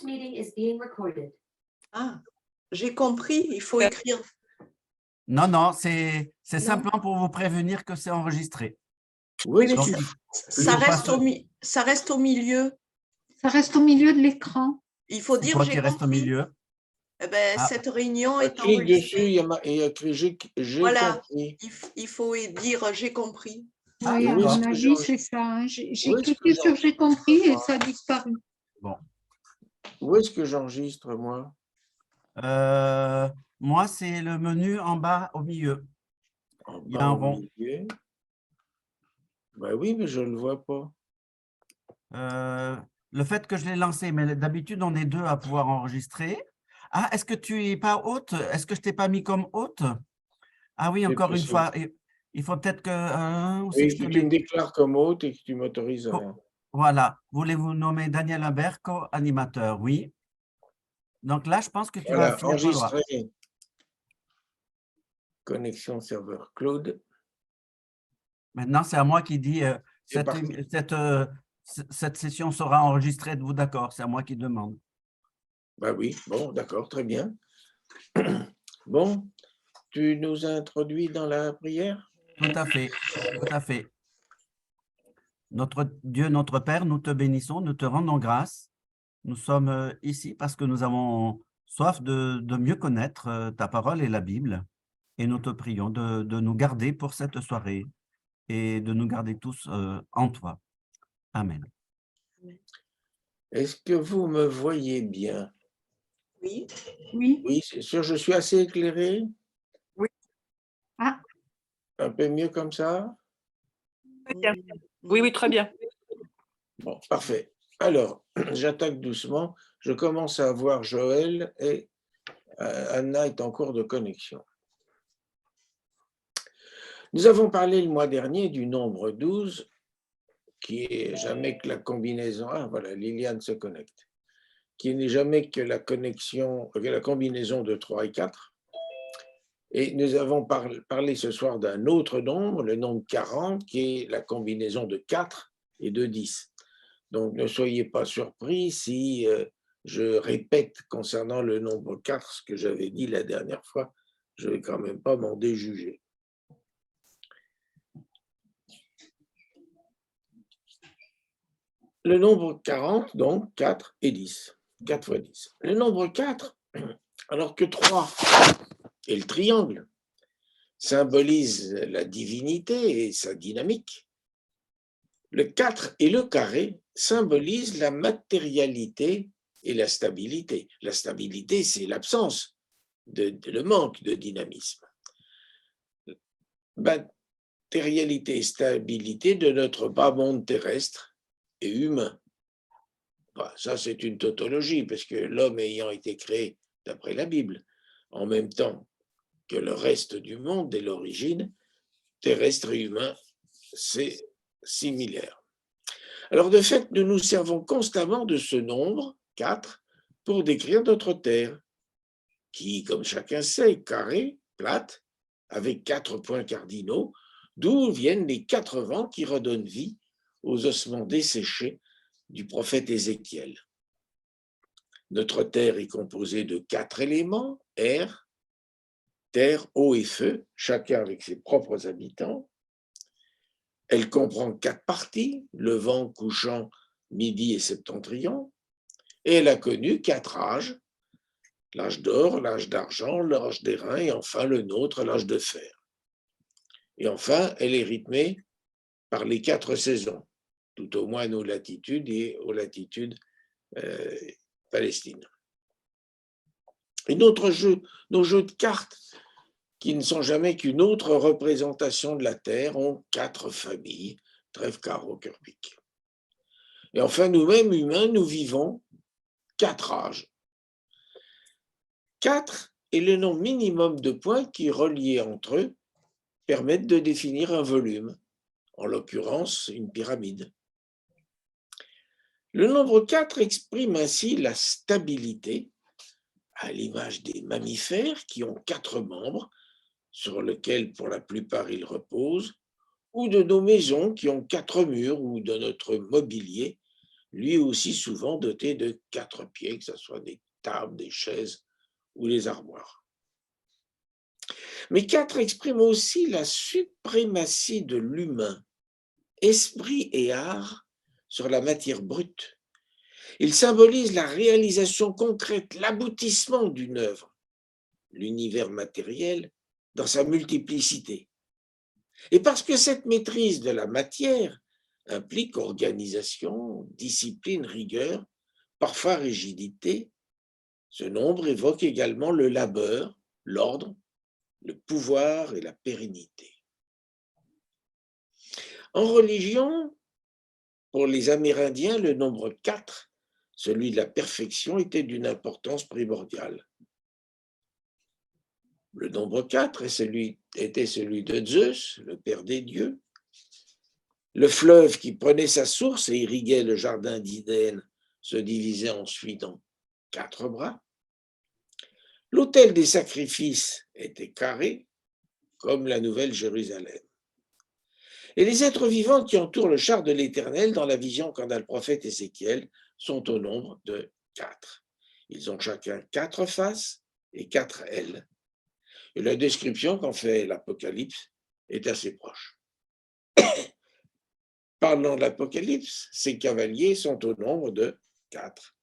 meeting is being recorded. Ah, j'ai compris, il faut écrire. Non, c'est Non. simplement pour vous prévenir que c'est enregistré. Oui, mais Donc, ça reste au milieu. Ça reste au milieu de l'écran. Il faut C'est dire quoi j'ai qui reste au compris. milieu? Eh ben, Ah. cette réunion est Clique dessus, enregistrée. il y a écrit j'ai Voilà. compris. Il faut dire j'ai compris. Ah, Oui, à oui, mon ce que avis, j'en- c'est ça. Hein. J'ai Oui, ce que cliqué sur j'en- j'ai compris et ça a disparu. Bon. Où est-ce que j'enregistre, moi? Moi, c'est le menu en bas au milieu. En Il y a bas un au rond. milieu. Ben oui, mais je ne le vois pas. Le fait que je l'ai lancé, mais d'habitude, on est deux à pouvoir enregistrer. Ah, est-ce que tu n'es pas hôte? Est-ce que je ne t'ai pas mis comme hôte? Ah oui, C'est encore une possible. fois. Il faut peut-être que… où c'est Oui, que je que te tu me mets? déclares comme hôte et que tu m'autorises à… Voilà. Voulez-vous nommer Daniel Imbert co-animateur? Oui. Donc là, je pense que tu vas Voilà, finir par le voir. enregistrer. Connexion serveur cloud. Maintenant, c'est à moi qui dis C'est parti. cette session sera enregistrée, êtes-vous d'accord? C'est à moi qui demande. Ben oui, bon, d'accord, très bien. Bon, tu nous as introduit dans la prière? Tout à fait, tout à fait. Notre Dieu, notre Père, nous te bénissons, nous te rendons grâce. Nous sommes ici parce que nous avons soif de mieux connaître ta parole et la Bible. Et nous te prions de nous garder pour cette soirée et de nous garder tous en toi. Amen. Est-ce que vous me voyez bien? Oui. Oui. Oui, c'est sûr, je suis assez éclairé? Oui. Ah. Un peu mieux comme ça? Oui, très bien. Bon, parfait. Alors, j'attaque doucement. Je commence à voir Joël et Anna est en cours de connexion. Nous avons parlé le mois dernier du nombre 12, qui est jamais que la combinaison… Ah, voilà, Liliane se connecte. Qui n'est jamais que la combinaison de 3 et 4. Et nous avons parlé ce soir d'un autre nombre, le nombre 40, qui est la combinaison de 4 et de 10. Donc, ne soyez pas surpris si je répète concernant le nombre 4 ce que j'avais dit la dernière fois. Je ne vais quand même pas m'en déjuger. Le nombre 40, donc 4 et 10. 4 fois 10. Le nombre 4, alors que 3 et le triangle symbolise la divinité et sa dynamique, le 4 et le carré symbolisent la matérialité et la stabilité. La stabilité, c'est l'absence, le manque de dynamisme. Matérialité et stabilité de notre bas monde terrestre et humain. Enfin, ça, c'est une tautologie, parce que l'homme ayant été créé d'après la Bible, en même temps que le reste du monde dès l'origine, terrestre et humain, c'est similaire. Alors, de fait, nous nous servons constamment de ce nombre, 4, pour décrire notre Terre, qui, comme chacun sait, est carrée, plate, avec 4 points cardinaux, d'où viennent les 4 vents qui redonnent vie aux ossements desséchés du prophète Ézéchiel. Notre Terre est composée de 4 éléments, air, terre, eau et feu, chacun avec ses propres habitants. Elle comprend 4 parties, levant, couchant, midi et septentrion, et elle a connu 4 âges, l'âge d'or, l'âge d'argent, l'âge d'airain et enfin le nôtre, l'âge de fer. Et enfin, elle est rythmée par les 4 saisons, tout au moins nos latitudes et aux latitudes Palestine. Et nos jeux de cartes, qui ne sont jamais qu'une autre représentation de la Terre, ont 4 familles, trèfle, carreau, cœur, pique. Et enfin, nous-mêmes, humains, nous vivons 4 âges. 4 est le nombre minimum de points qui, reliés entre eux, permettent de définir un volume, en l'occurrence une pyramide. Le nombre 4 exprime ainsi la stabilité, à l'image des mammifères qui ont 4 membres, sur lesquels pour la plupart ils reposent, ou de nos maisons qui ont 4 murs, ou de notre mobilier lui aussi souvent doté de 4 pieds, que ce soit des tables, des chaises ou des armoires. Mais 4 exprime aussi la suprématie de l'humain, esprit et art, sur la matière brute. Il symbolise la réalisation concrète, l'aboutissement d'une œuvre, l'univers matériel dans sa multiplicité. Et parce que cette maîtrise de la matière implique organisation, discipline, rigueur, parfois rigidité, ce nombre évoque également le labeur, l'ordre, le pouvoir et la pérennité. En religion, pour les Amérindiens, le nombre 4, celui de la perfection, était d'une importance primordiale. Le nombre 4 était celui de Zeus, le père des dieux. Le fleuve qui prenait sa source et irriguait le jardin d'Éden se divisait ensuite en 4 bras. L'autel des sacrifices était carré, comme la Nouvelle Jérusalem. Et les êtres vivants qui entourent le char de l'Éternel dans la vision qu'en a le prophète Ézéchiel sont au nombre de 4. Ils ont chacun 4 faces et 4 ailes. Et la description qu'en fait l'Apocalypse est assez proche. Parlant de l'Apocalypse, ces cavaliers sont au nombre de 4.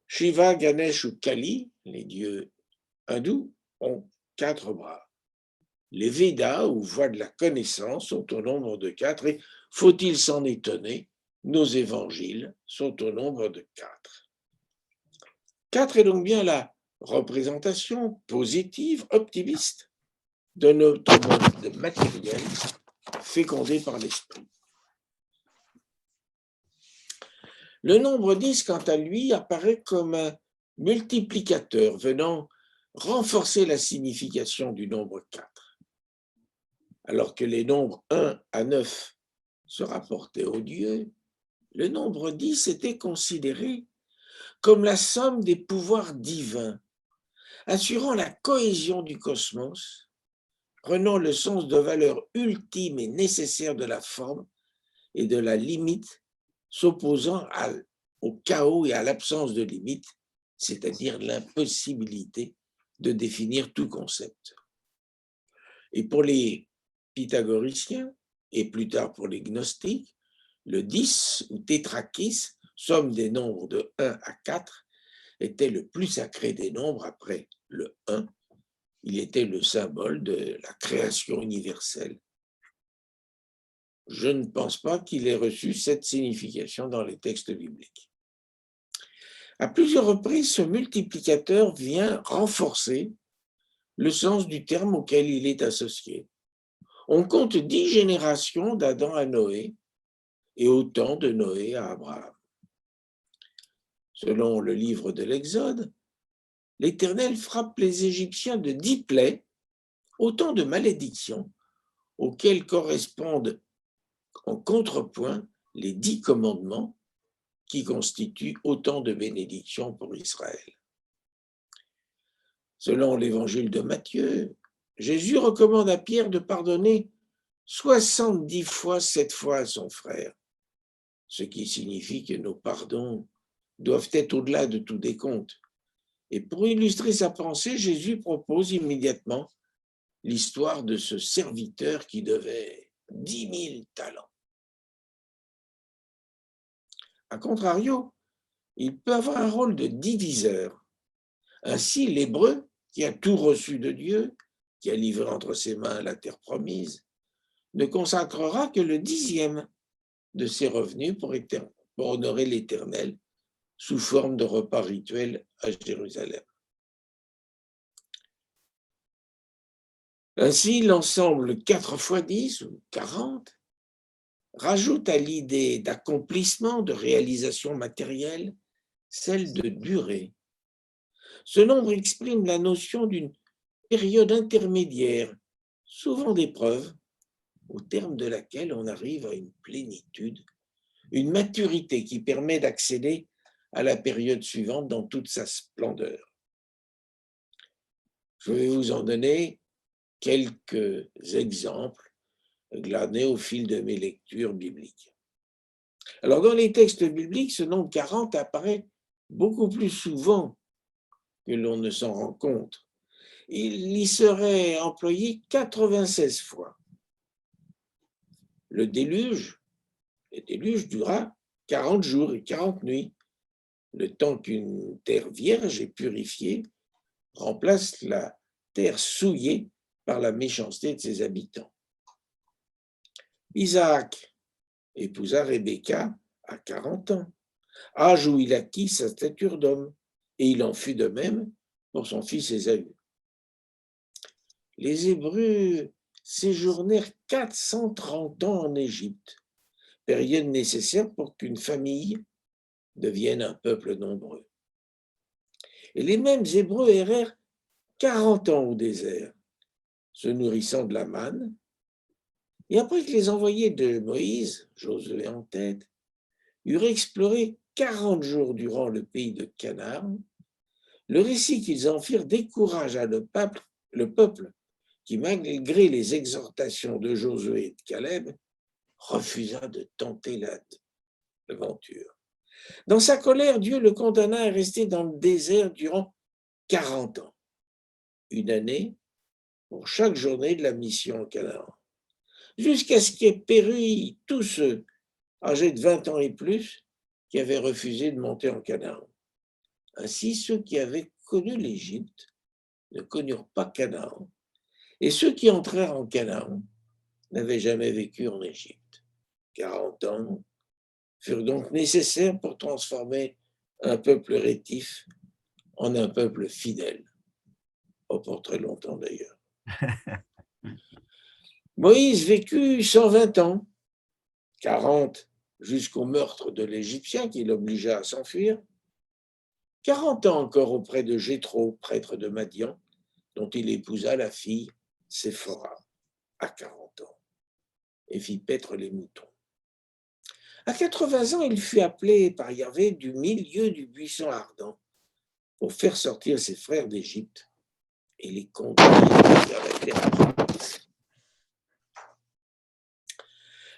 Shiva, Ganesh ou Kali, les dieux hindous, ont 4 bras. Les Védas, ou voies de la connaissance, sont au nombre de 4, et faut-il s'en étonner, nos évangiles sont au nombre de 4. 4 est donc bien la représentation positive, optimiste de notre monde matériel fécondé par l'esprit. Le nombre 10, quant à lui, apparaît comme un multiplicateur venant renforcer la signification du nombre 4. Alors que les nombres 1 à 9 se rapportaient aux dieux, le nombre 10 était considéré comme la somme des pouvoirs divins, assurant la cohésion du cosmos, prenant le sens de valeur ultime et nécessaire de la forme et de la limite, s'opposant au chaos et à l'absence de limite, c'est-à-dire l'impossibilité de définir tout concept. Et pour les pythagoriciens, et plus tard pour les gnostiques, le 10 ou tétrakis, somme des nombres de 1 à 4, était le plus sacré des nombres après le 1. Il était le symbole de la création universelle. Je ne pense pas qu'il ait reçu cette signification dans les textes bibliques. À plusieurs reprises, ce multiplicateur vient renforcer le sens du terme auquel il est associé. On compte 10 générations d'Adam à Noé et autant de Noé à Abraham. Selon le livre de l'Exode, l'Éternel frappe les Égyptiens de 10 plaies, autant de malédictions, auxquelles correspondent en contrepoint les 10 commandements qui constituent autant de bénédictions pour Israël. Selon l'évangile de Matthieu, Jésus recommande à Pierre de pardonner 70 fois 7 fois à son frère, ce qui signifie que nos pardons doivent être au-delà de tout décompte. Et pour illustrer sa pensée, Jésus propose immédiatement l'histoire de ce serviteur qui devait 10 000 talents. A contrario, il peut avoir un rôle de diviseur. Ainsi, l'Hébreu, qui a tout reçu de Dieu, qui a livré entre ses mains la terre promise, ne consacrera que le 10e de ses revenus pour honorer l'Éternel sous forme de repas rituels à Jérusalem. Ainsi, l'ensemble 4 fois 10 ou 40 rajoute à l'idée d'accomplissement, de réalisation matérielle, celle de durée. Ce nombre exprime la notion d'une période intermédiaire, souvent d'épreuve, au terme de laquelle on arrive à une plénitude, une maturité qui permet d'accéder à la période suivante dans toute sa splendeur. Je vais vous en donner quelques exemples glanés au fil de mes lectures bibliques. Alors, dans les textes bibliques, ce nombre 40 apparaît beaucoup plus souvent que l'on ne s'en rend compte. Il y serait employé 96 fois. Le déluge dura 40 jours et 40 nuits, le temps qu'une terre vierge et purifiée remplace la terre souillée par la méchanceté de ses habitants. Isaac épousa Rebecca à 40 ans, âge où il acquit sa stature d'homme, et il en fut de même pour son fils Ésaü. Les Hébreux séjournèrent 430 ans en Égypte, période nécessaire pour qu'une famille devienne un peuple nombreux. Et les mêmes Hébreux errèrent 40 ans au désert, se nourrissant de la manne, et après que les envoyés de Moïse, Josué en tête, eurent exploré 40 jours durant le pays de Canaan, le récit qu'ils en firent découragea le peuple qui, malgré les exhortations de Josué et de Caleb, refusa de tenter l'aventure. Dans sa colère, Dieu le condamna à rester dans le désert durant 40 ans, une année pour chaque journée de la mission en Canaan, jusqu'à ce qu'aient péri tous ceux âgés de 20 ans et plus qui avaient refusé de monter en Canaan. Ainsi, ceux qui avaient connu l'Égypte ne connurent pas Canaan, et ceux qui entrèrent en Canaan n'avaient jamais vécu en Égypte. 40 ans furent donc nécessaires pour transformer un peuple rétif en un peuple fidèle. Pas pour très longtemps d'ailleurs. Moïse vécut 120 ans, 40 jusqu'au meurtre de l'Égyptien qui l'obligea à s'enfuir, 40 ans encore auprès de Jéthro, prêtre de Madian, dont il épousa la fille Séphora à 40 ans et fit paître les moutons. À 80 ans, il fut appelé par Yahvé du milieu du buisson ardent pour faire sortir ses frères d'Égypte et les conduire vers la terre.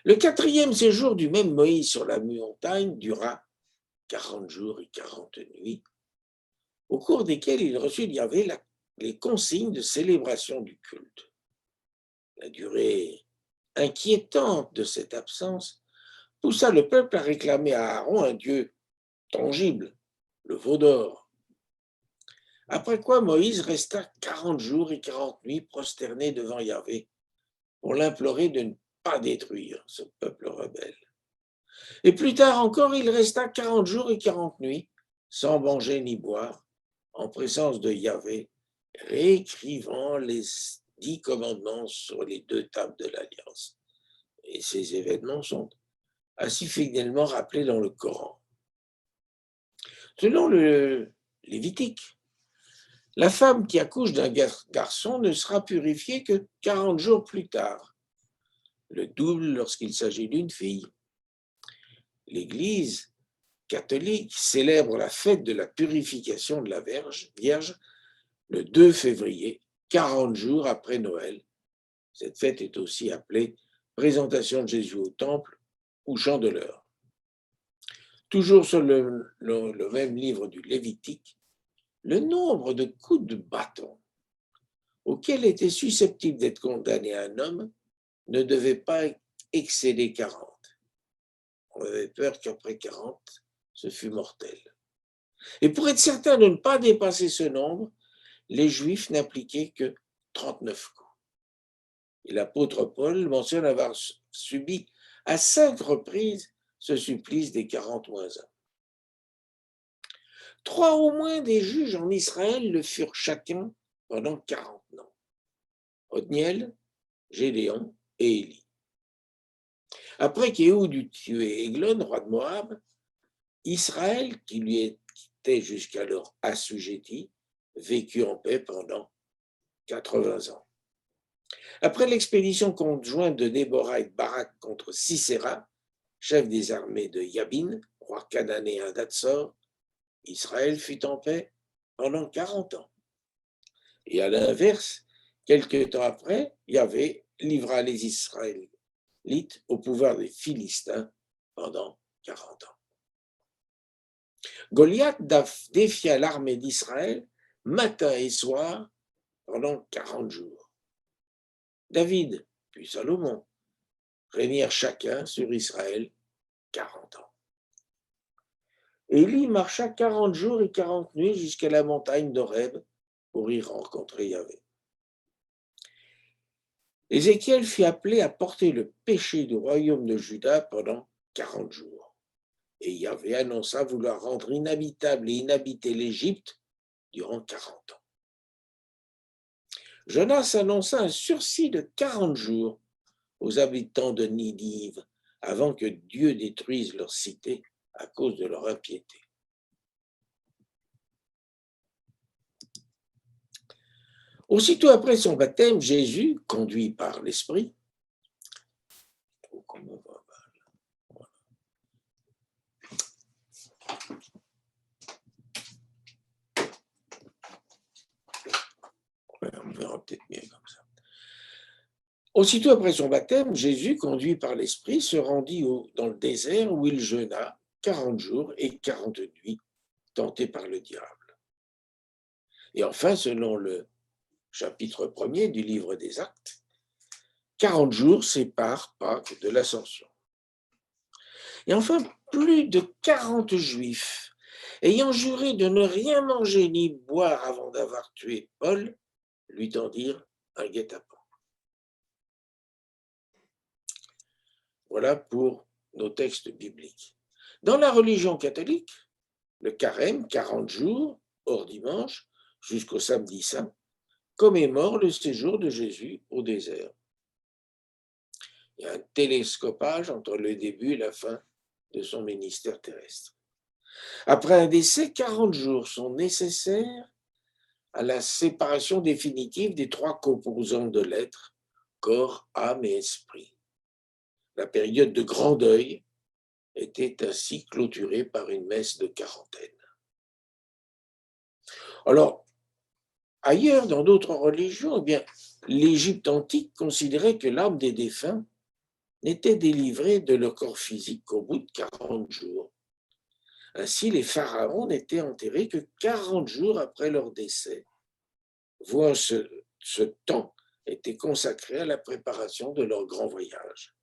Le 4e séjour du même Moïse sur la montagne dura 40 jours et 40 nuits, au cours desquels il reçut d'Yahvé les consignes de célébration du culte. La durée inquiétante de cette absence poussa le peuple à réclamer à Aaron un Dieu tangible, le veau d'or. Après quoi Moïse resta 40 jours et 40 nuits prosterné devant Yahvé pour l'implorer de ne pas détruire ce peuple rebelle. Et plus tard encore, il resta 40 jours et 40 nuits sans manger ni boire, en présence de Yahvé, réécrivant les 10 commandements sur les 2 tables de l'Alliance. Et ces événements sont ainsi fidèlement rappelés dans le Coran. Selon le Lévitique, la femme qui accouche d'un garçon ne sera purifiée que 40 jours plus tard, le double lorsqu'il s'agit d'une fille. L'Église catholique célèbre la fête de la purification de la Vierge le 2 février, 40 jours après Noël. Cette fête est aussi appelée présentation de Jésus au temple ou chandeleur. Toujours sur le même livre du Lévitique, le nombre de coups de bâton auxquels était susceptible d'être condamné un homme ne devait pas excéder 40. On avait peur qu'après 40, ce fût mortel. Et pour être certain de ne pas dépasser ce nombre, les Juifs n'appliquaient que 39 coups. Et l'apôtre Paul mentionne avoir subi à 5 reprises ce supplice des 40 moins 1. 3 au moins des juges en Israël le furent chacun pendant 40 ans. Othniel, Gédéon et Élie. Après qu'Éhoud eut tué Églon, roi de Moab, Israël, qui lui était jusqu'alors assujetti, vécut en paix pendant 80 ans. Après l'expédition conjointe de Déborah et de Barak contre Sisera, chef des armées de Yabin, roi cananéen d'Atsor, Israël fut en paix pendant 40 ans. Et à l'inverse, quelque temps après, Yahvé livra les Israélites au pouvoir des Philistins pendant 40 ans. Goliath défia l'armée d'Israël matin et soir pendant 40 jours. David, puis Salomon, régnèrent chacun sur Israël 40 ans. Élie marcha 40 jours et 40 nuits jusqu'à la montagne d'Horeb pour y rencontrer Yahvé. Ézéchiel fut appelé à porter le péché du royaume de Juda pendant 40 jours. Et Yahvé annonça vouloir rendre inhabitable et inhabité l'Égypte durant 40 ans. Jonas annonça un sursis de 40 jours aux habitants de Ninive avant que Dieu détruise leur cité à cause de leur impiété. Aussitôt après son baptême, Jésus, conduit par l'Esprit, on verra peut-être mieux comme ça. Aussitôt après son baptême, Jésus, conduit par l'Esprit, se rendit dans le désert où il jeûna 40 jours et 40 nuits, tenté par le diable. Et enfin, selon le chapitre 1er du livre des Actes, 40 jours séparent Pâques de l'Ascension. Et enfin, plus de 40 Juifs, ayant juré de ne rien manger ni boire avant d'avoir tué Paul, lui tendirent un guet-apens. Voilà pour nos textes bibliques. Dans la religion catholique, le carême, 40 jours, hors dimanche, jusqu'au samedi saint, commémore le séjour de Jésus au désert. Il y a un télescopage entre le début et la fin de son ministère terrestre. Après un décès, 40 jours sont nécessaires à la séparation définitive des trois composants de l'être, corps, âme et esprit. La période de grand deuil était ainsi clôturée par une messe de quarantaine. Alors, ailleurs, dans d'autres religions, eh bien, l'Égypte antique considérait que l'âme des défunts n'était délivrée de leur corps physique qu'au bout de 40 jours. Ainsi, les pharaons n'étaient enterrés que 40 jours après leur décès. Voire ce temps était consacré à la préparation de leur grand voyage.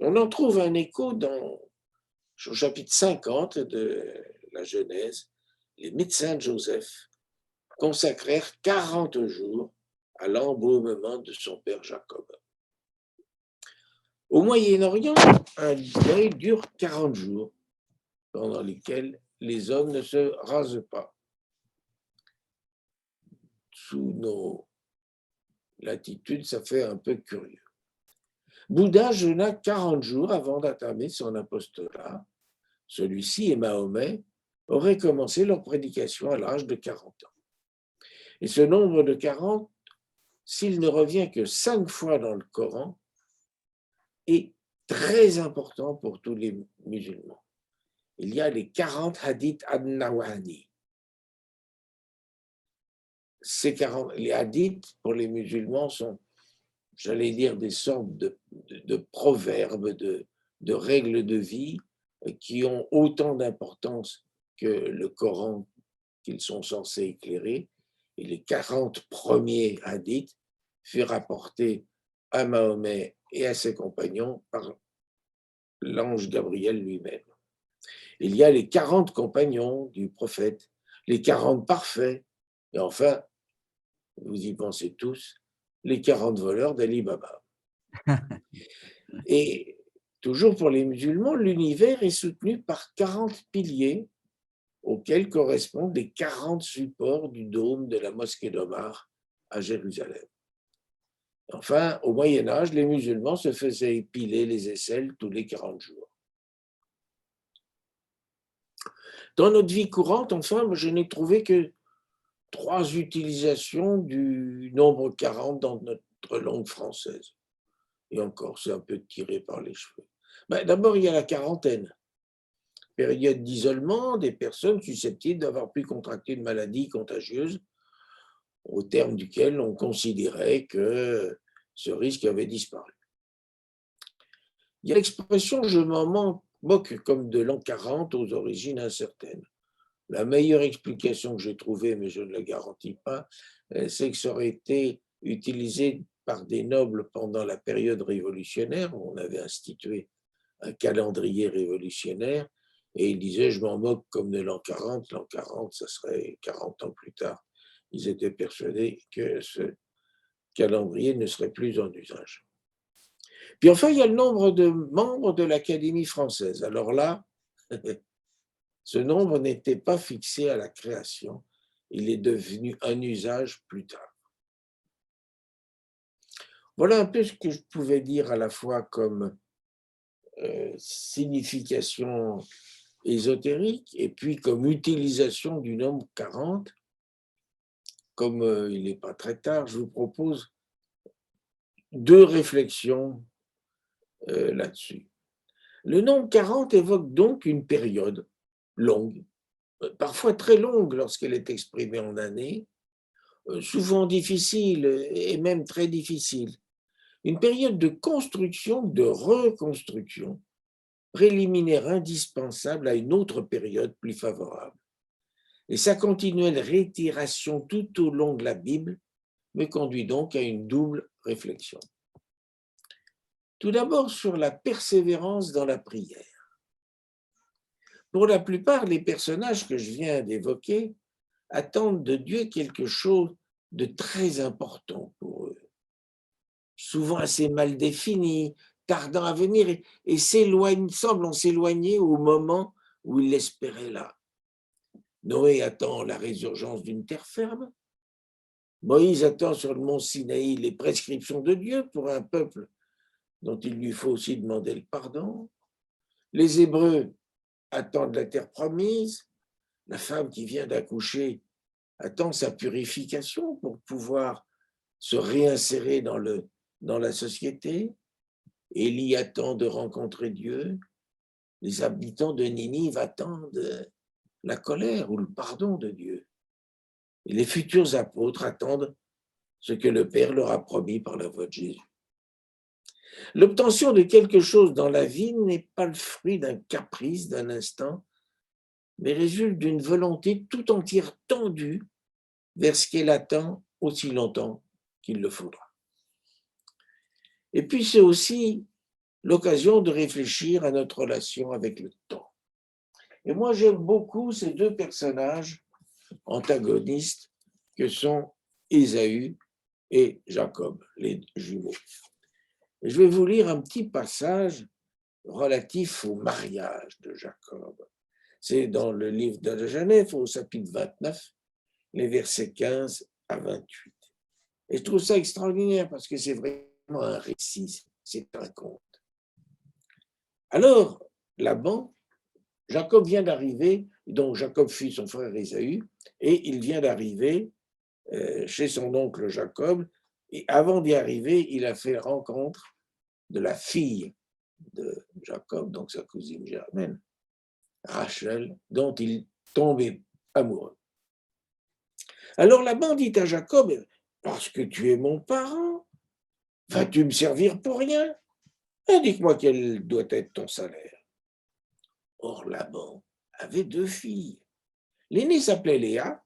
On en trouve un écho au chapitre 50 de la Genèse. Les médecins de Joseph consacrèrent 40 jours à l'embaumement de son père Jacob. Au Moyen-Orient, un deuil dure 40 jours, pendant lesquels les hommes ne se rasent pas. Sous nos latitudes, ça fait un peu curieux. Bouddha jeûna 40 jours avant d'entamer son apostolat. Celui-ci et Mahomet auraient commencé leur prédication à l'âge de 40 ans. Et ce nombre de 40, s'il ne revient que 5 fois dans le Coran, est très important pour tous les musulmans. Il y a les 40 hadiths an-Nawani. Les hadiths, pour les musulmans, sont, j'allais dire, des sortes de proverbes, de règles de vie qui ont autant d'importance que le Coran qu'ils sont censés éclairer. Et les 40 premiers hadiths furent rapportés à Mahomet et à ses compagnons par l'ange Gabriel lui-même. Il y a les 40 compagnons du prophète, les 40 parfaits, et enfin, vous y pensez tous, les 40 voleurs d'Ali Baba. Et toujours pour les musulmans, l'univers est soutenu par 40 piliers auxquels correspondent les 40 supports du dôme de la mosquée d'Omar à Jérusalem. Enfin, au Moyen-Âge, les musulmans se faisaient épiler les aisselles tous les 40 jours. Dans notre vie courante, enfin, je n'ai trouvé que 3 utilisations du nombre 40 dans notre langue française. Et encore, c'est un peu tiré par les cheveux. D'abord, il y a la quarantaine, période d'isolement des personnes susceptibles d'avoir pu contracter une maladie contagieuse, au terme duquel on considérait que ce risque avait disparu. Il y a l'expression « je m'en moque comme de l'an 40 aux origines incertaines. La meilleure explication que j'ai trouvée, mais je ne la garantis pas, c'est que ça aurait été utilisé par des nobles pendant la période révolutionnaire, où on avait institué un calendrier révolutionnaire, et ils disaient, je m'en moque comme de l'an 40, l'an 40, ça serait 40 ans plus tard. Ils étaient persuadés que ce calendrier ne serait plus en usage. Puis enfin, il y a le nombre de membres de l'Académie française. Alors là, ce nombre n'était pas fixé à la création, il est devenu un usage plus tard. Voilà un peu ce que je pouvais dire à la fois comme signification ésotérique et puis comme utilisation du nombre 40. Comme il n'est pas très tard, je vous propose 2 réflexions là-dessus. Le nombre 40 évoque donc une période longue, parfois très longue lorsqu'elle est exprimée en années, souvent difficile et même très difficile. Une période de construction, de reconstruction, préliminaire indispensable à une autre période plus favorable. Et sa continuelle réitération tout au long de la Bible me conduit donc à une double réflexion. Tout d'abord sur la persévérance dans la prière. Pour la plupart, les personnages que je viens d'évoquer attendent de Dieu quelque chose de très important pour eux, souvent assez mal défini, tardant à venir et semblent s'éloigner au moment où ils l'espéraient là. Noé attend la résurgence d'une terre ferme. Moïse attend sur le mont Sinaï les prescriptions de Dieu pour un peuple dont il lui faut aussi demander le pardon. Les Hébreux attendent la terre promise. La femme qui vient d'accoucher attend sa purification pour pouvoir se réinsérer dans la société. Élie attend de rencontrer Dieu. Les habitants de Ninive attendent la colère ou le pardon de Dieu. Et les futurs apôtres attendent ce que le Père leur a promis par la voix de Jésus. L'obtention de quelque chose dans la vie n'est pas le fruit d'un caprice d'un instant, mais résulte d'une volonté tout entière tendue vers ce qu'elle attend aussi longtemps qu'il le faudra. Et puis c'est aussi l'occasion de réfléchir à notre relation avec le temps. Et moi j'aime beaucoup ces 2 personnages antagonistes que sont Ésaü et Jacob, les jumeaux. Et je vais vous lire un petit passage relatif au mariage de Jacob. C'est dans le livre de Genèse, au chapitre 29, les versets 15 à 28. Et je trouve ça extraordinaire parce que c'est vraiment un récit, c'est un conte. Alors, Laban, Jacob vient d'arriver, donc Jacob fuit son frère Ésaü, et il vient d'arriver chez son oncle Jacob, et avant d'y arriver, il a fait rencontre de la fille de Jacob, donc sa cousine germaine, Rachel, dont il tombait amoureux. Alors Laban dit à Jacob, parce que tu es mon parent, vas-tu me servir pour rien? Indique-moi quel doit être ton salaire. Or Laban avait 2 filles. L'aînée s'appelait Léa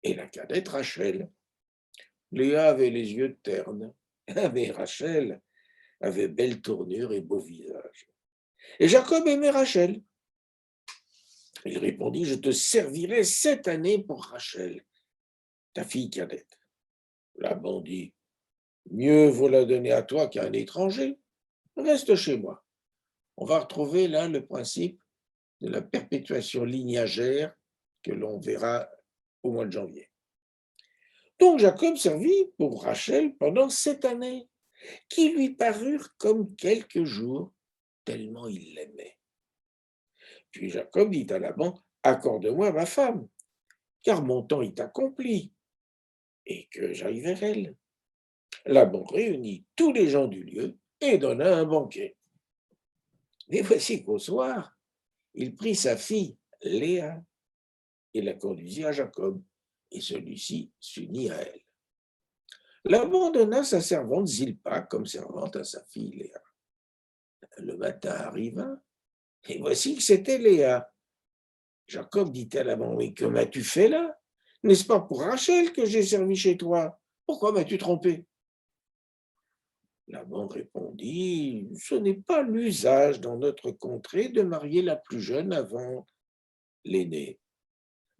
et la cadette Rachel. Léa avait les yeux ternes, mais Rachel avait belle tournure et beau visage. Et Jacob aimait Rachel. Il répondit, je te servirai 7 années pour Rachel, ta fille cadette. Laban dit, mieux vaut la donner à toi qu'à un étranger. Reste chez moi. On va retrouver là le principe de la perpétuation lignagère que l'on verra au mois de janvier. Donc Jacob servit pour Rachel pendant 7 années, qui lui parurent comme quelques jours, tellement il l'aimait. Puis Jacob dit à Laban, accorde-moi ma femme, car mon temps est accompli, et que j'aille vers elle. Laban réunit tous les gens du lieu et donna un banquet. Mais voici qu'au soir, il prit sa fille Léa et la conduisit à Jacob, et celui-ci s'unit à elle. Laban donna sa servante Zilpa comme servante à sa fille Léa. Le matin arriva, Et voici que c'était Léa. Jacob dit à Laban, mais que m'as-tu fait là? N'est-ce pas pour Rachel que j'ai servi chez toi? Pourquoi m'as-tu trompé? Laban répondit, ce n'est pas l'usage dans notre contrée de marier la plus jeune avant l'aînée.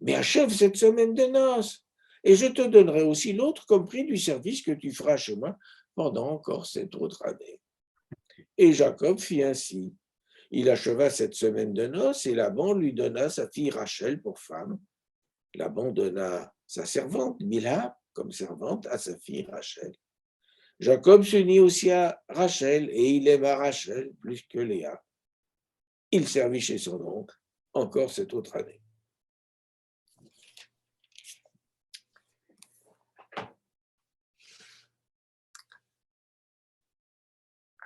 Mais achève cette semaine de noces, et je te donnerai aussi l'autre comme prix du service que tu feras chez moi pendant encore cette autre année. Et Jacob fit ainsi. Il acheva cette semaine de noces, et Laban lui donna sa fille Rachel pour femme. Laban donna sa servante Bilha comme servante à sa fille Rachel. Jacob s'unit aussi à Rachel, et il aima Rachel plus que Léa. Il servit chez son oncle encore cette autre année.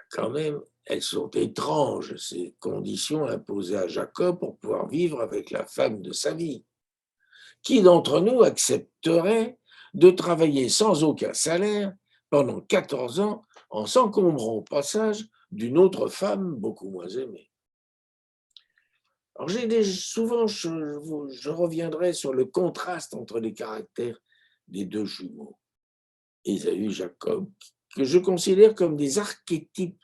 Quand même, elles sont étranges, ces conditions imposées à Jacob pour pouvoir vivre avec la femme de sa vie. Qui d'entre nous accepterait de travailler sans aucun salaire pendant 14 ans en s'encombrant au passage d'une autre femme beaucoup moins aimée? Alors souvent, je reviendrai sur le contraste entre les caractères des deux jumeaux, Ésaü et Jacob, que je considère comme des archétypes,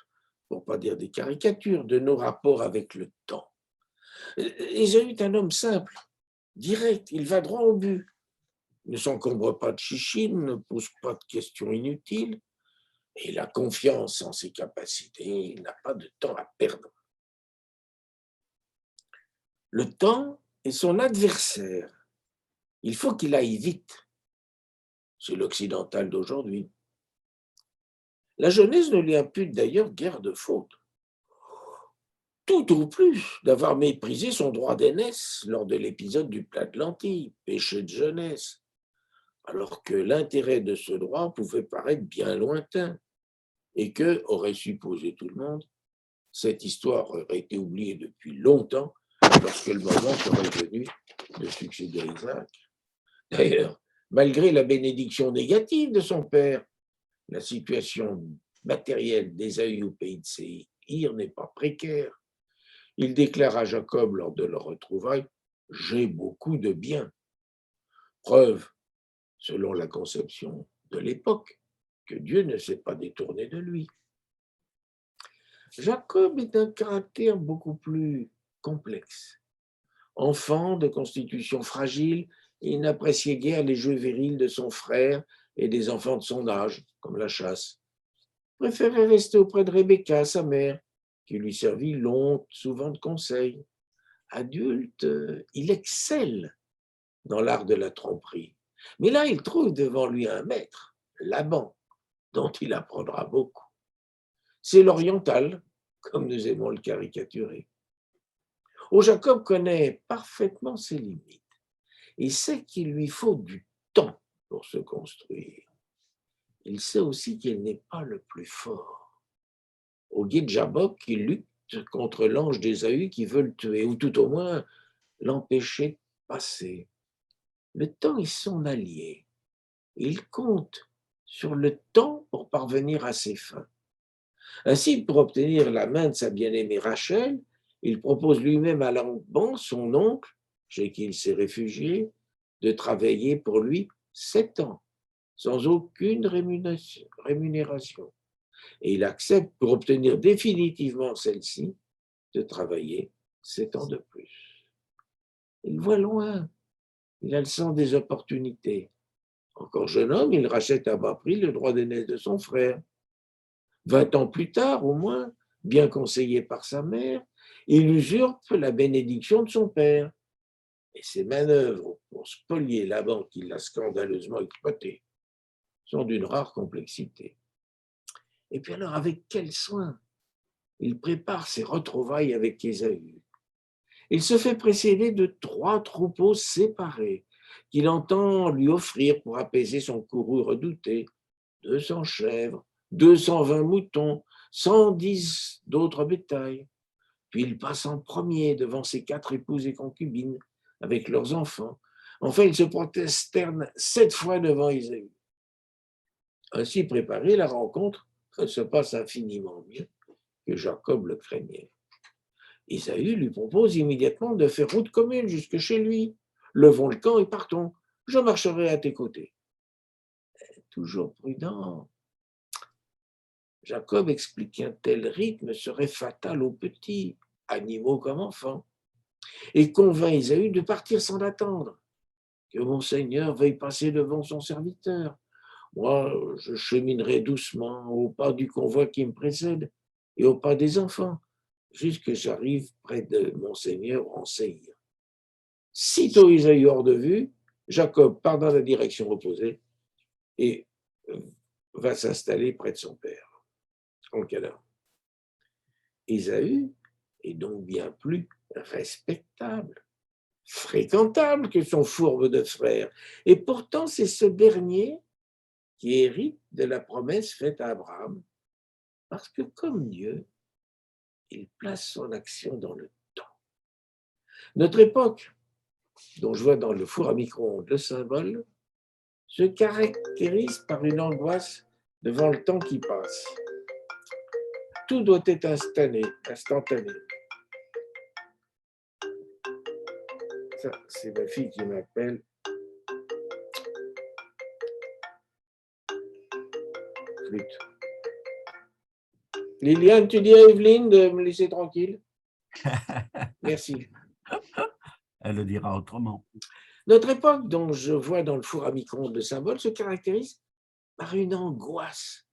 pour ne pas dire des caricatures, de nos rapports avec le temps. Ésaü est un homme simple, direct, il va droit au but, ne s'encombre pas de chichines, ne pose pas de questions inutiles, et il a confiance en ses capacités, il n'a pas de temps à perdre. Le temps est son adversaire. Il faut qu'il aille vite. C'est l'occidental d'aujourd'hui. La jeunesse ne lui impute d'ailleurs guère de faute. Tout au plus d'avoir méprisé son droit d'aînesse lors de l'épisode du plat de lentilles, péché de jeunesse, alors que l'intérêt de ce droit pouvait paraître bien lointain et que, aurait supposé tout le monde, cette histoire aurait été oubliée depuis longtemps lorsque le moment serait venu de succéder à Isaac. D'ailleurs, malgré la bénédiction négative de son père, la situation matérielle d'Ésaü au pays de Séhir n'est pas précaire. Il déclara à Jacob lors de leur retrouvaille « J'ai beaucoup de biens ». Preuve, selon la conception de l'époque, que Dieu ne s'est pas détourné de lui. Jacob est d'un caractère beaucoup plus complexe. Enfant de constitution fragile, il n'appréciait guère les jeux virils de son frère et des enfants de son âge, comme la chasse. Il préférait rester auprès de Rebecca, sa mère, qui lui servit souvent de conseil. Adulte, il excelle dans l'art de la tromperie. Mais là, il trouve devant lui un maître, Laban, dont il apprendra beaucoup. C'est l'oriental, comme nous aimons le caricaturer. Jacob connaît parfaitement ses limites et sait qu'il lui faut du temps pour se construire. Il sait aussi qu'il n'est pas le plus fort. Au guide Jabok, il lutte contre l'ange d'Ésaü qui veut le tuer, ou tout au moins l'empêcher de passer. Le temps est son allié. Il compte sur le temps pour parvenir à ses fins. Ainsi, pour obtenir la main de sa bien-aimée Rachel, il propose lui-même à Laban, son oncle, chez qui il s'est réfugié, de travailler pour lui 7 ans, sans aucune rémunération. Et il accepte, pour obtenir définitivement celle-ci, de travailler 7 ans de plus. Il voit loin, il a le sens des opportunités. Encore jeune homme, il rachète à bas prix le droit d'aînesse de son frère. 20 ans plus tard, au moins, bien conseillé par sa mère, il usurpe la bénédiction de son père. Et ses manœuvres pour spolier Laban qui l'a scandaleusement exploité sont d'une rare complexité. Et puis alors, avec quel soin il prépare ses retrouvailles avec Ésaü. Il se fait précéder de 3 troupeaux séparés qu'il entend lui offrir pour apaiser son courroux redouté, 200 chèvres, 220 moutons, 110 d'autres bétails. Puis il passe en premier devant ses 4 épouses et concubines avec leurs enfants. Enfin, il se prosterne 7 fois devant Ésaü. Ainsi préparée, la rencontre se passe infiniment mieux que Jacob le craignait. Ésaü lui propose immédiatement de faire route commune jusque chez lui. Levons le camp et partons. Je marcherai à tes côtés. Toujours prudent, Jacob explique qu'un tel rythme serait fatal aux petits, animaux comme enfants, et convainc Ésaü de partir sans l'attendre. Que mon Seigneur veuille passer devant son serviteur. Moi, je cheminerai doucement au pas du convoi qui me précède et au pas des enfants, jusque j'arrive près de mon Seigneur en Séhir. Sitôt Ésaü hors de vue, Jacob part dans la direction opposée et va s'installer près de son père, en Canaan. Ésaü est donc bien plus respectable, fréquentable que son fourbe de frère, et pourtant c'est ce dernier qui hérite de la promesse faite à Abraham, parce que comme Dieu, il place son action dans le temps. Notre époque, dont je vois dans le four à micro-ondes le symbole, se caractérise par une angoisse devant le temps qui passe. Tout doit être instantané. Ça, c'est ma fille qui m'appelle. Flûte. Liliane, tu dis à Evelyne de me laisser tranquille? Merci. Elle le dira autrement. Notre époque, dont je vois dans le four à micro-ondes le symbole, se caractérise par une angoisse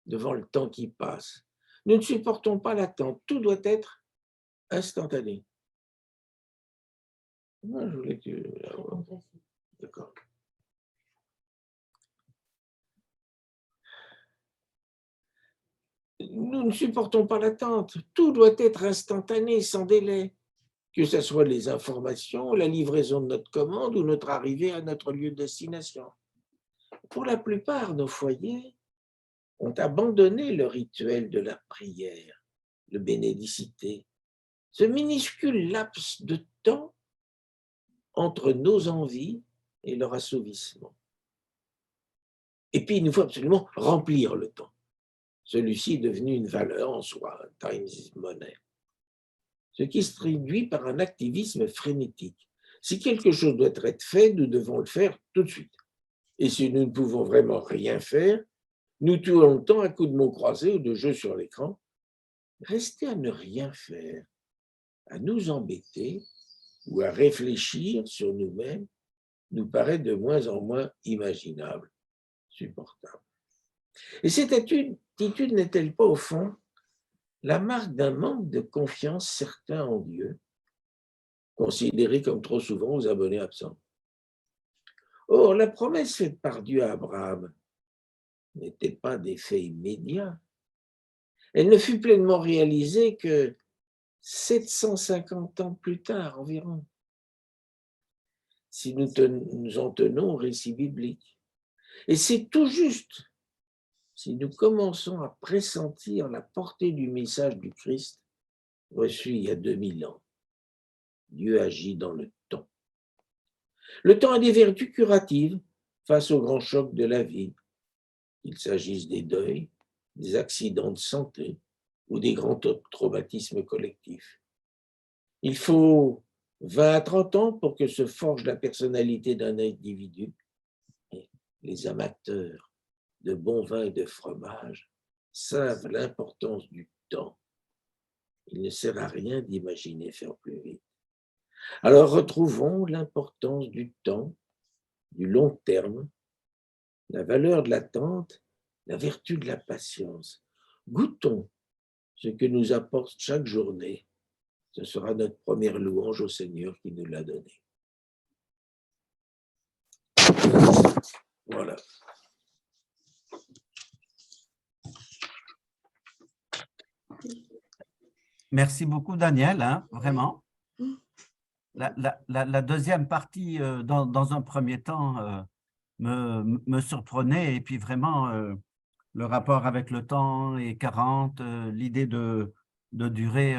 devant le temps qui passe. Nous ne supportons pas l'attente. Tout doit être instantané. Moi, je voulais que tu... D'accord. Nous ne supportons pas l'attente. Tout doit être instantané, sans délai. Que ce soit les informations, la livraison de notre commande ou notre arrivée à notre lieu de destination. Pour la plupart, nos foyers ont abandonné le rituel de la prière, le bénédicité, ce minuscule laps de temps entre nos envies et leur assouvissement. Et puis, il nous faut absolument remplir le temps. Celui-ci est devenu une valeur en soi, time is money. Ce qui se traduit par un activisme frénétique. Si quelque chose doit être fait, nous devons le faire tout de suite. Et si nous ne pouvons vraiment rien faire, nous tuons le temps à coups de mots croisés ou de jeux sur l'écran. Rester à ne rien faire, à nous embêter ou à réfléchir sur nous-mêmes nous paraît de moins en moins imaginable, supportable. Et cette attitude n'est-elle pas, au fond, la marque d'un manque de confiance certain en Dieu, considéré comme trop souvent aux abonnés absents? Or, la promesse faite par Dieu à Abraham n'était pas d'effet immédiat. Elle ne fut pleinement réalisée que 750 ans plus tard environ, si nous en tenons au récit biblique. Et c'est tout juste si nous commençons à pressentir la portée du message du Christ reçu il y a 2000 ans. Dieu agit dans le temps. Le temps a des vertus curatives face aux grands chocs de la vie, qu'il s'agisse des deuils, des accidents de santé ou des grands traumatismes collectifs. Il faut 20 à 30 ans pour que se forge la personnalité d'un individu. Et les amateurs de bon vin et de fromage savent l'importance du temps. Il ne sert à rien d'imaginer faire plus vite. Alors retrouvons l'importance du temps, du long terme, la valeur de l'attente, la vertu de la patience. Goûtons ce que nous apporte chaque journée. Ce sera notre première louange au Seigneur qui nous l'a donné. Voilà. Merci beaucoup, Daniel, hein, vraiment. La deuxième partie, dans un premier temps, me surprenait, et puis vraiment, le rapport avec le temps et 40, l'idée de durée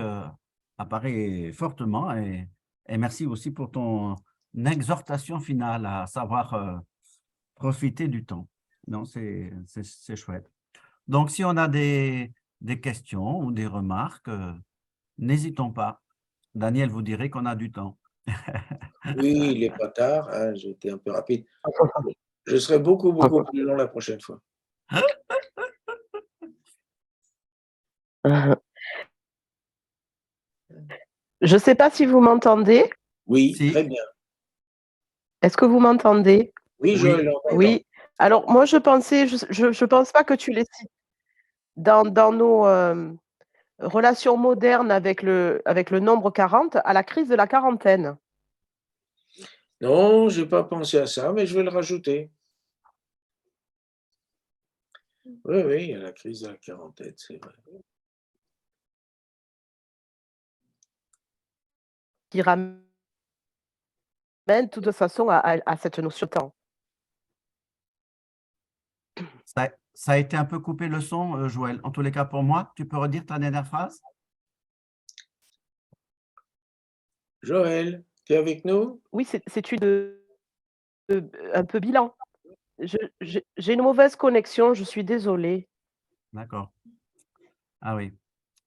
apparaît fortement, et merci aussi pour ton exhortation finale à savoir profiter du temps. Non, c'est chouette. Donc, si on a des questions ou des remarques, n'hésitons pas Daniel vous dirait qu'on a du temps. Oui, il n'est pas tard, hein, j'ai été un peu rapide. Je serai beaucoup plus long la prochaine fois. Je ne sais pas si vous m'entendez. Oui, Si. très bien. Est-ce que vous m'entendez? Oui, je Oui. l'entends. Oui. Alors, moi, je pensais, je pense pas que tu les cites dans nos relations modernes avec le nombre 40 à la crise de la quarantaine. Non, je n'ai pas pensé à ça, mais je vais le rajouter. Oui, oui, il y a la crise de la quarantaine, c'est vrai. Qui ramène de toute façon à cette notion de temps. Ça a été un peu coupé le son, Joël. En tous les cas, pour moi, tu peux redire ta dernière phrase? Joël, tu es avec nous? Oui, c'est un peu bilan. J'ai une mauvaise connexion, je suis désolée. D'accord. Ah oui.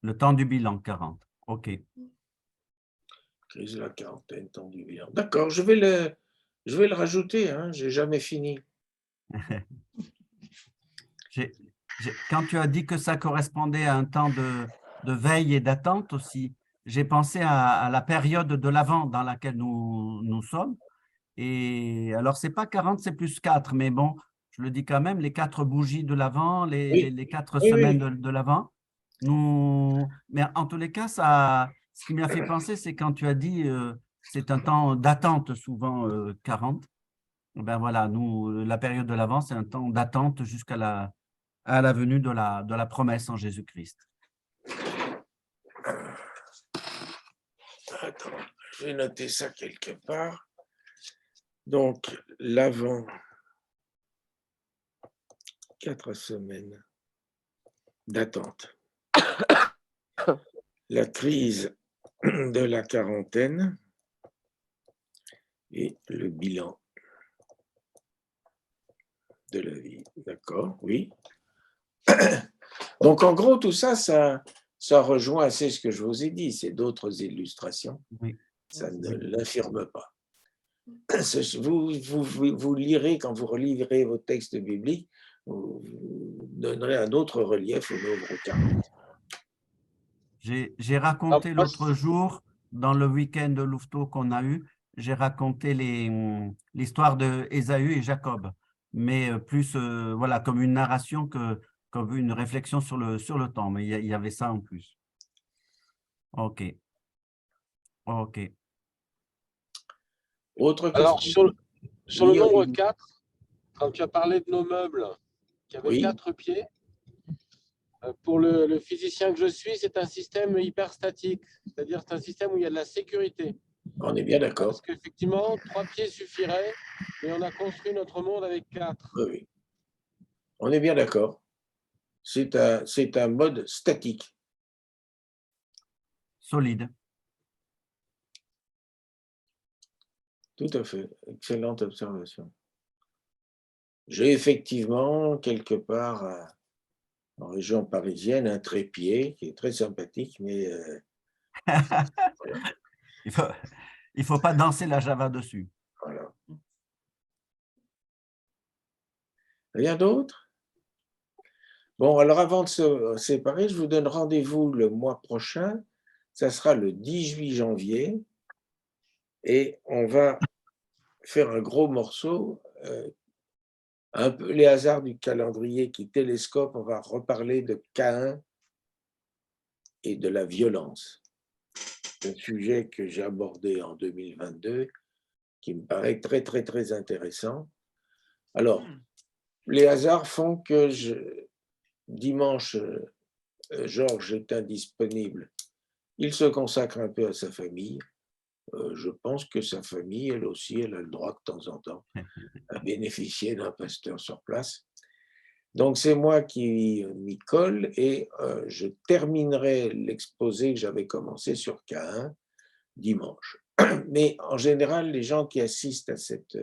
Le temps du bilan, 40. OK. Crise de la quarantaine, temps du bilan. D'accord, je vais le rajouter, hein, j'ai jamais fini. Quand tu as dit que ça correspondait à un temps de veille et d'attente aussi, j'ai pensé à la période de l'Avent dans laquelle nous sommes. Et alors, ce n'est pas 40, c'est plus 4, mais bon, je le dis quand même, les 4 bougies de l'Avent, Oui, les 4 oui, semaines oui. de l'Avent. Mais en tous les cas, ce qui m'a fait penser, c'est quand tu as dit c'est un temps d'attente, souvent 40. Ben voilà, nous, la période de l'Avent, c'est un temps d'attente jusqu'à la venue de la promesse en Jésus-Christ. Attends, je vais noter ça quelque part. Donc, l'avant, 4 semaines d'attente. La crise de la quarantaine et le bilan de la vie. D'accord, oui. Donc, en gros, tout ça, ça rejoint assez ce que je vous ai dit. C'est d'autres illustrations. Oui. Ça ne l'affirme pas. Vous lirez, quand vous relirez vos textes bibliques, vous donnerez un autre relief au nombre 40. J'ai raconté l'autre jour, dans le week-end de Louveteau qu'on a eu, j'ai raconté l'histoire de Ésaü et Jacob, mais plus voilà, comme une narration que comme une réflexion sur le temps, mais il y avait ça en plus. OK. OK. Autre Alors, question? sur le Oui, nombre Olivier. 4, quand tu as parlé de nos meubles qui avaient Oui. 4 pieds, pour le physicien que je suis, c'est un système hyperstatique, c'est-à-dire c'est un système où il y a de la sécurité. On est bien d'accord. Parce qu'effectivement, 3 pieds suffiraient, mais on a construit notre monde avec 4. Oui, oui. On est bien d'accord. C'est un mode statique. Solide. Tout à fait. Excellente observation. J'ai effectivement, quelque part, en région parisienne, un trépied qui est très sympathique, mais Il faut pas danser la Java dessus. voilà. Rien d'autre? Bon, alors avant de se séparer, je vous donne rendez-vous le mois prochain. Ça sera le 18 janvier et on va faire un gros morceau, un peu les hasards du calendrier qui télescope. On va reparler de Caïn et de la violence. C'est un sujet que j'ai abordé en 2022 qui me paraît très, très, très intéressant. Alors, les hasards font que dimanche, Georges est indisponible. Il se consacre un peu à sa famille. Je pense que sa famille, elle aussi, elle a le droit de temps en temps à bénéficier d'un pasteur sur place. Donc, c'est moi qui m'y colle et je terminerai l'exposé que j'avais commencé sur Caïn dimanche. Mais en général, les gens qui assistent à cette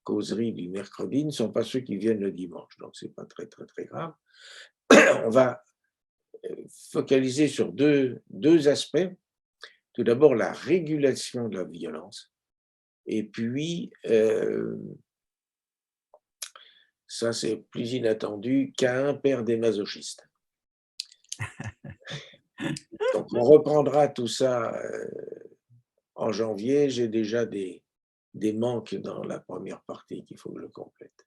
causerie du mercredi ne sont pas ceux qui viennent le dimanche. Donc, ce n'est pas très, très, très grave. On va focaliser sur deux aspects. tout d'abord la régulation de la violence, et puis, ça c'est plus inattendu, Caïn, père des masochistes. Donc on reprendra tout ça en janvier. J'ai déjà des manques dans la première partie qu'il faut que je complète.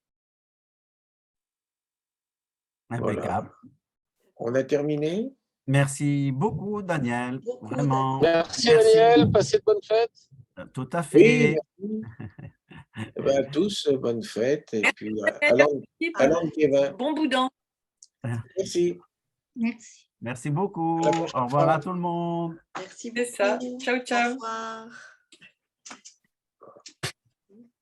Impeccable. On a terminé? Merci beaucoup, Daniel. Beaucoup, Vraiment. Merci, Daniel. Passez de bonnes fêtes. Tout à Oui, fait. merci. Eh ben, à tous, bonne fête. Et puis, à Kevin. Bon boudin. Merci. Merci. Merci beaucoup. À la prochaine Au revoir fois. à tout le monde. Merci C'est ça. beaucoup. Ciao, ciao. Au revoir.